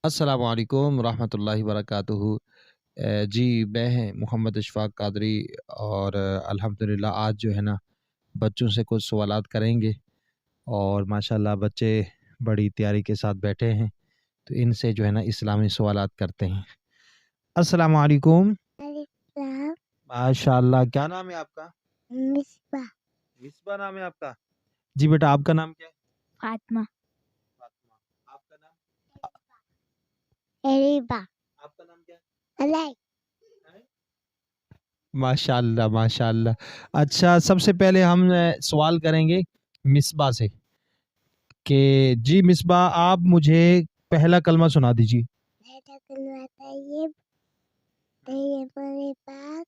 السلام علیکم ورحمۃ اللہ وبرکاتہ۔ جی میں محمد اشفاق قادری، اور الحمدللہ آج جو ہے نا بچوں سے کچھ سوالات کریں گے، اور ماشاءاللہ بچے بڑی تیاری کے ساتھ بیٹھے ہیں، تو ان سے جو ہے نا اسلامی سوالات کرتے ہیں۔ السلام علیکم۔ السلام ماشاء اللہ، کیا نام ہے آپ کا؟ مصباح مصباح نام ہے آپ کا؟ جی بیٹا، آپ کا نام کیا ہے؟ فاطمہ فاطمہ۔ آپ کا نام؟ اریبا آپ کا نام کیا ہے؟ علیہ ماشاء اللہ ماشاء اللہ۔ اچھا، سب سے پہلے ہم سوال کریں گے مصباح سے کہ جی مصباح، آپ مجھے پہلا کلمہ سنا دیجیے۔ میرا کلمہ طیب طیب پاک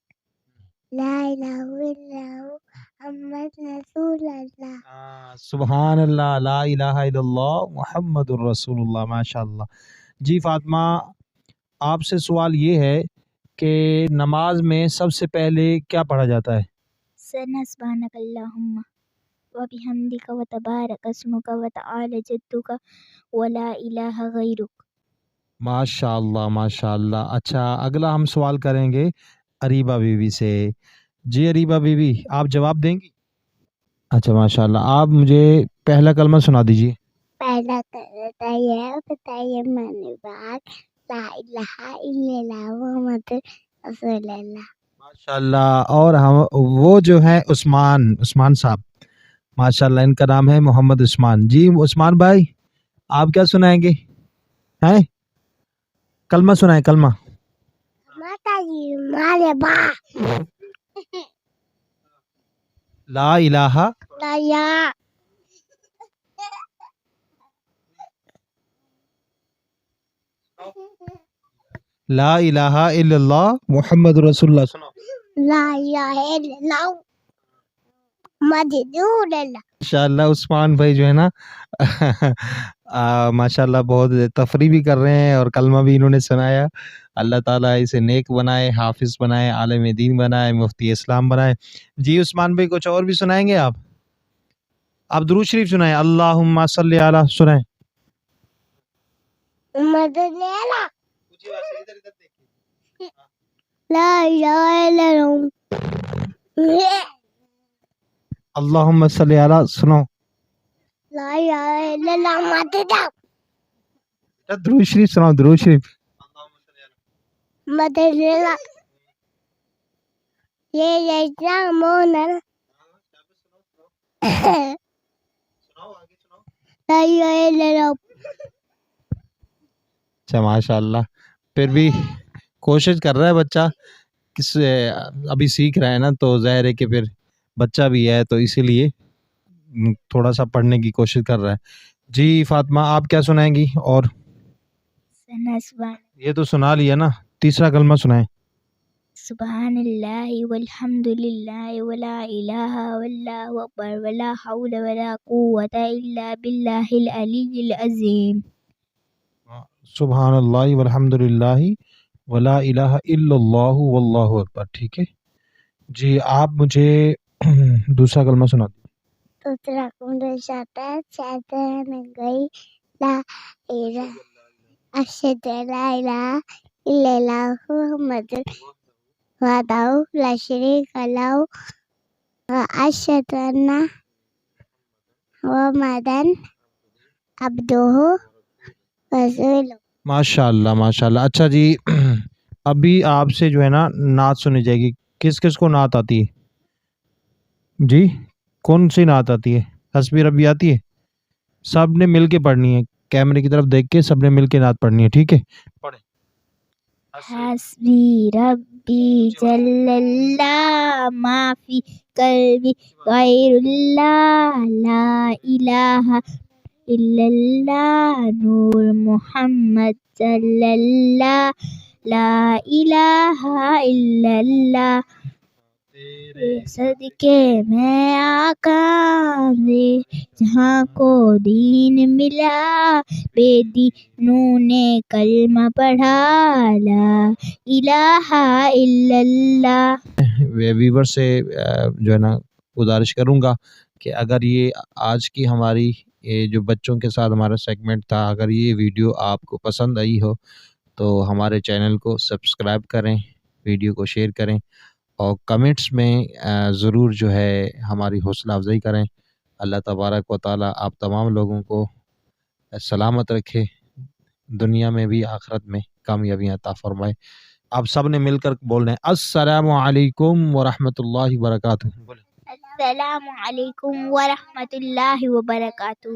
لا الہ الا ہو محمد رسول اللہ۔ سبحان اللہ، لا الہ الا اللہ محمد الرسول اللہ۔ ماشاء اللہ۔ جی فاطمہ، آپ سے سوال یہ ہے کہ نماز میں سب سے پہلے کیا پڑھا جاتا ہے؟ سنا سبحانک اللہم وبحمدک وتبارک اسمک وتعالی جدک ولا الہ غیرک۔ ماشاء اللہ ماشاء اللہ۔ اچھا، اگلا ہم سوال کریں گے اریبہ بیوی سے۔ جی اریبہ بیوی، آپ جواب دیں گی؟ اچھا ماشاء اللہ، آپ مجھے پہلا کلمہ سنا دیجیے۔ پہلا کلمہ طیب طیب معنی پاک لا الہ الا اللہ محمد رسول اللہ۔ ماشاء اللہ۔ اور ہم وہ جو ہیں عثمان صاحب، ماشاء اللہ ان کا نام ہے محمد عثمان۔ جی عثمان بھائی، آپ کیا سنائیں گے؟ ہیں کلمہ سنائیں، کلمہ۔ ماتا جی مارے با لا الہ دایا لا الہ الا اللہ محمد رسول اللہ۔ سنو۔ لا الہ الا اللہ محمد رسول اللہ۔ ماشاء اللہ عثمان بھائی جو ہے نا ماشاء اللہ بہت تفریح بھی کر رہے ہیں، اور کلمہ بھی انہوں نے سنایا۔ اللہ تعالیٰ اسے نیک بنائے، حافظ بنائے، عالم دین بنائے، مفتی اسلام بنائے۔ جی عثمان بھائی، کچھ اور بھی سنائیں گے آپ درود شریف سنائیں، اللہم صلی علی سنائیں۔ محمد لیلا لا الہ الا اللہ اللہم صلی علی سنو۔ لا الہ الا اللہ محمد درود شریف سناؤ، درود شریف۔ محمد لیلا یہ اسلام مونا لا الہ الا اللہ۔ اچھا ماشاء اللہ، پھر بھی کوشش کر رہا ہے بچہ، کس ابھی سیکھ رہا ہے نا، تو ظاہر ہے کہ پھر بچہ بھی ہے تو اسی لیے تھوڑا سا پڑھنے کی کوشش کر رہا ہے۔ جی فاطمہ، آپ کیا سنائیں گی؟ اور یہ تو سنا لیا نا، تیسرا کلمہ سنائیں۔ سبحان اللہ والحمد للہ ولا الہ واللہ اکبر ولا حول ولا قوة الا باللہ العلی العظیم۔ سبحان اللہ والحمد للہ ولا الہ الا اللہ واللہ اکبر، ٹھیک ہے جی۔ آپ مجھے دوسرا کلمہ سنا دیں۔ دوسرا کلمہ شیطان گئی لا الہ اشہد لا الہ الا اللہ محمد وحدہ لا شریک لہ واشہد ان محمدً عبدہ ورسولہ۔ ماشاء اللہ ماشاء اللہ۔ اچھا جی، ابھی آپ سے جو ہے نا نعت سنی جائے گی۔ کس کس کو نعت آتی ہے؟ جی کون سی نعت آتی ہے؟ حسبی ربی آتی ہے؟ سب نے مل کے پڑھنی ہے، کیمرے کی طرف دیکھ کے سب نے مل کے نعت پڑھنی ہے، ٹھیک ہے؟ پڑھیں۔ حسبی ربی جل اللہ ما فی قلبی غیر اللہ لا الہ الا اللہ نور محمد صلی اللہ لا الہ الا اللہ۔ صدقے میں آقا دے جہاں کو دین ملا، بے دینوں نے کلمہ پڑھا لا الہ الا اللہ۔ ویور سے جو ہے نا گزارش کروں گا کہ اگر یہ آج کی ہماری یہ جو بچوں کے ساتھ ہمارا سیگمنٹ تھا، اگر یہ ویڈیو آپ کو پسند آئی ہو تو ہمارے چینل کو سبسکرائب کریں، ویڈیو کو شیئر کریں اور کمنٹس میں ضرور جو ہے ہماری حوصلہ افزائی کریں۔ اللہ تبارک و تعالی آپ تمام لوگوں کو سلامت رکھے، دنیا میں بھی آخرت میں کامیابیاں عطا فرمائے۔ آپ سب نے مل کر بول رہے ہیں السلام علیکم ورحمۃ اللہ وبرکاتہ۔ السلام علیکم ورحمۃ اللہ وبرکاتہ۔